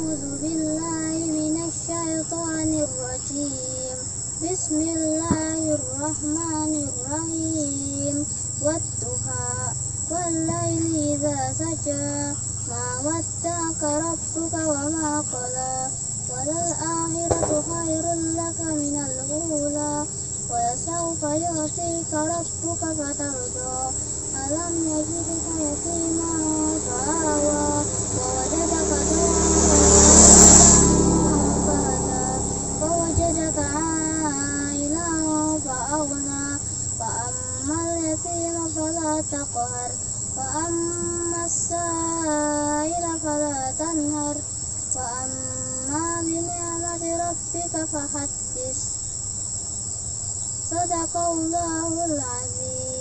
أعوذ بالله من الشيطان الرجيم. بسم الله الرحمن الرحيم. والضحى والليل إذا سجى ما ودعك ربك وما قلى وللآخرة خير لك من الأولى ولسوف يعطيك ربك فترضى ألم يجدك يتيما فآوى ووجدك ضالا فوجدك عائلا فأغنى فأما اليتيم فلا تقهر وأما السائل فلا تنهر وأما بنعمة ربك فحدث. صدق الله العظيم.